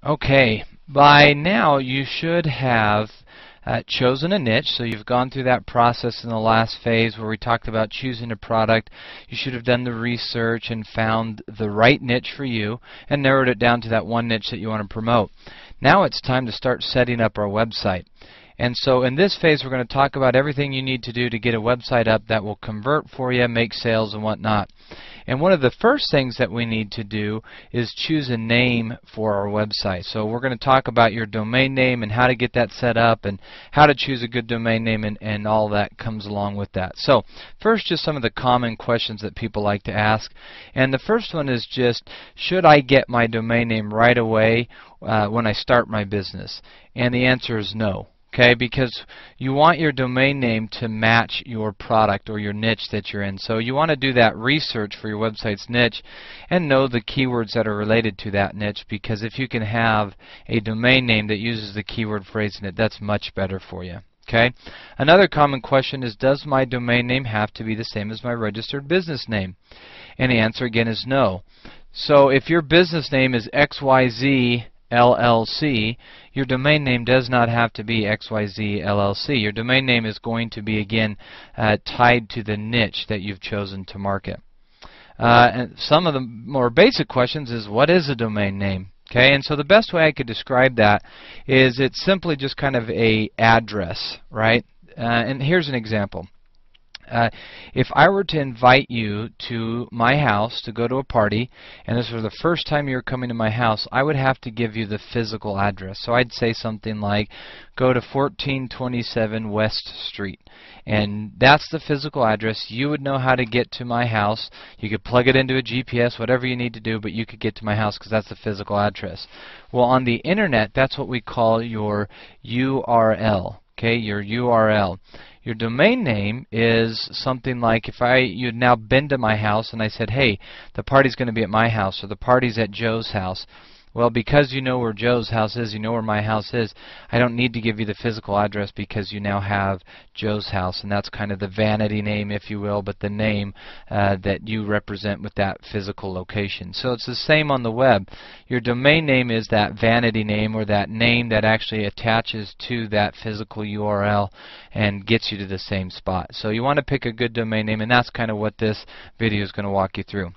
Okay, by now you should have chosen a niche. So you've gone through that process in the last phase where we talked about choosing a product. You should have done the research and found the right niche for you and narrowed it down to that one niche that you want to promote. Now it's time to start setting up our website. And so in this phase we're going to talk about everything you need to do to get a website up that will convert for you, make sales and whatnot. And one of the first things that we need to do is choose a name for our website. So we're going to talk about your domain name and how to get that set up and how to choose a good domain name and all that comes along with that. So first, just some of the common questions that people like to ask. And the first one is just, should I get my domain name right away when I start my business? And the answer is no. Okay, because you want your domain name to match your product or your niche that you're in. So you want to do that research for your website's niche and know the keywords that are related to that niche, because if you can have a domain name that uses the keyword phrase in it, that's much better for you. Okay. Another common question is, does my domain name have to be the same as my registered business name? And the answer again is no. So if your business name is XYZ LLC, your domain name does not have to be XYZ LLC. Your domain name is going to be, again, tied to the niche that you've chosen to market. And some of the more basic questions is, what is a domain name? Okay, and so the best way I could describe that is it's simply just kind of a address, right? And here's an example. If I were to invite you to my house to go to a party, and this was the first time you were coming to my house, I would have to give you the physical address. So I'd say something like, go to 1427 West Street. And that's the physical address. You would know how to get to my house. You could plug it into a GPS, whatever you need to do, but you could get to my house because that's the physical address. Well, on the internet, that's what we call your URL. Okay, your URL. Your domain name is something like, if you'd now been to my house and I said, hey, the party's going to be at my house, or the party's at Joe's house. Well, because you know where Joe's house is, you know where my house is, I don't need to give you the physical address because you now have Joe's house, and that's kind of the vanity name, if you will, but the name that you represent with that physical location. So it's the same on the web. Your domain name is that vanity name, or that name that actually attaches to that physical URL and gets you to the same spot. So you want to pick a good domain name, and that's kind of what this video is going to walk you through.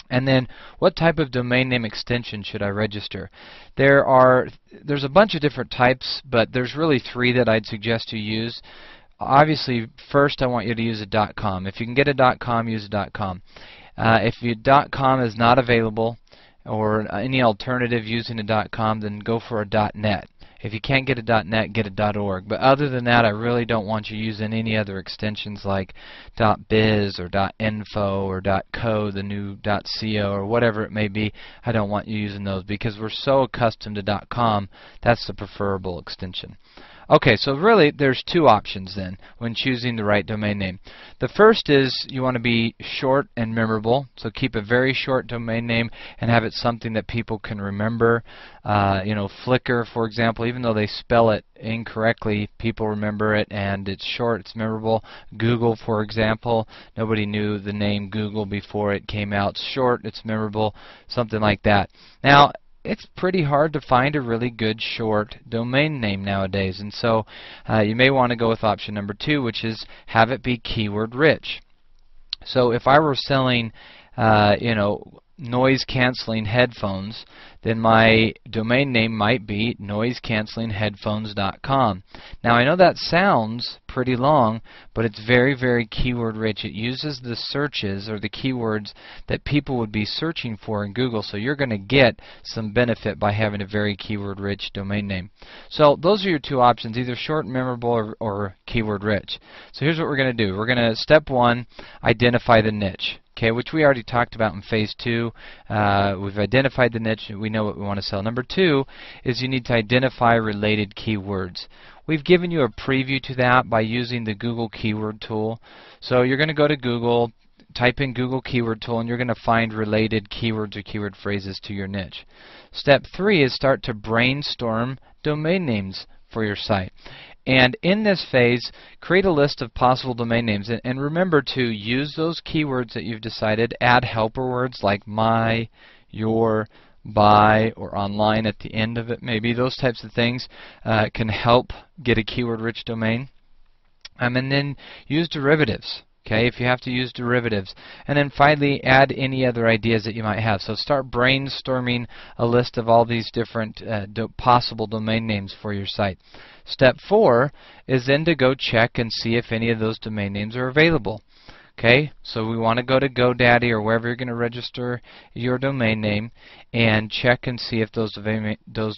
And then, what type of domain name extension should I register? There's a bunch of different types, but there's really three that I'd suggest you use. Obviously, first I want you to use a .com. If you can get a .com, use a .com. If your .com is not available, or any alternative using a .com, then go for a .net. If you can't get a .net, get a .org. But other than that, I really don't want you using any other extensions like .biz or .info or .co, the new .co, or whatever it may be. I don't want you using those because we're so accustomed to .com. That's the preferable extension. Okay, so really there's two options then when choosing the right domain name. The first is you want to be short and memorable, so keep a very short domain name and have it something that people can remember. You know, Flickr, for example, even though they spell it incorrectly, people remember it and it's short, it's memorable. Google, for example, nobody knew the name Google before it came out. It's short, it's memorable, something like that. Now, it's pretty hard to find a really good short domain name nowadays, and so you may want to go with option number 2, which is have it be keyword rich. So if I were selling you know, noise canceling headphones, then my domain name might be noisecancellingheadphones.com. Now I know that sounds pretty long, but it's very, very keyword rich. It uses the searches or the keywords that people would be searching for in Google, so you're going to get some benefit by having a very keyword rich domain name. So those are your two options, either short and memorable or keyword rich. So here's what we're going to do. We're going to, step 1, identify the niche. Okay, which we already talked about in phase 2. We've identified the niche, we know what we want to sell. Number 2 is you need to identify related keywords. We've given you a preview to that by using the Google keyword tool. So you're going to go to Google, type in Google keyword tool, and you're going to find related keywords or keyword phrases to your niche. Step 3 is start to brainstorm domain names for your site. And in this phase, create a list of possible domain names. And remember to use those keywords that you've decided, add helper words like my, your, by or online at the end of it. Maybe those types of things can help get a keyword-rich domain. And then use derivatives. Okay, if you have to use derivatives. And then finally, add any other ideas that you might have. So start brainstorming a list of all these different possible domain names for your site. Step 4 is then to go check and see if any of those domain names are available. Okay, so we want to go to GoDaddy or wherever you're going to register your domain name and check and see if those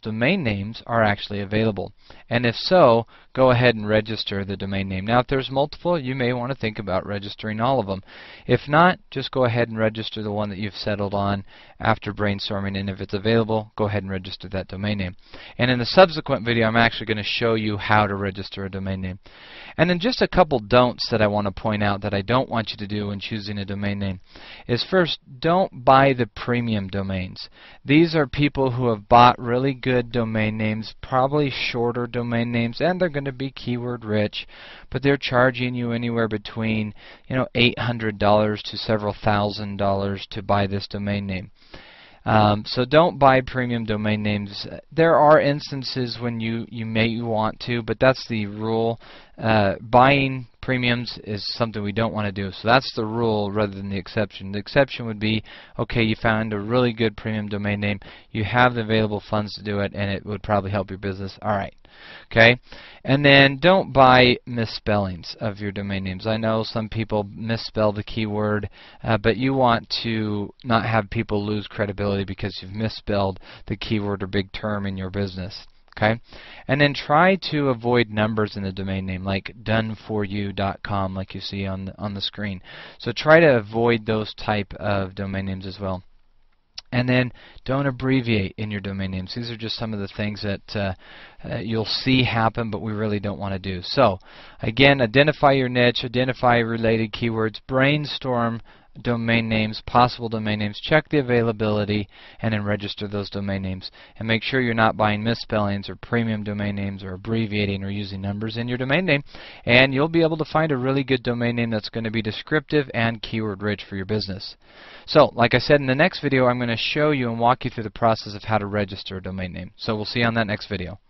domain names are actually available. And if so, go ahead and register the domain name. Now, if there's multiple, you may want to think about registering all of them. If not, just go ahead and register the one that you've settled on after brainstorming, and if it's available, go ahead and register that domain name. And in the subsequent video, I'm actually going to show you how to register a domain name. And then just a couple don'ts that I want to point out that I don't want you to do when choosing a domain name is, first, don't buy the premium domains. These are people who have bought really good domain names, probably shorter domain names, and they're going to be keyword rich, but they're charging you anywhere between $800 to several $1,000s to buy this domain name. So don't buy premium domain names. There are instances when you may want to, but that's the rule. Buying premiums is something we don't want to do. So that's the rule rather than the exception. The exception would be, okay, you found a really good premium domain name, you have the available funds to do it, and it would probably help your business. All right. Okay, and then don't buy misspellings of your domain names. I know some people misspell the keyword, but you want to not have people lose credibility because you've misspelled the keyword or big term in your business. Okay, and then try to avoid numbers in the domain name, like doneforyou.com, like you see on the screen. So try to avoid those type of domain names as well. And then don't abbreviate in your domain names. These are just some of the things that you'll see happen, but we really don't want to do. So again, identify your niche, identify related keywords, brainstorm domain names, possible domain names, check the availability, and then register those domain names. And make sure you're not buying misspellings or premium domain names or abbreviating or using numbers in your domain name, and you'll be able to find a really good domain name that's going to be descriptive and keyword rich for your business. So, like I said, in the next video, I'm going to show you and walk you through the process of how to register a domain name. So we'll see you on that next video.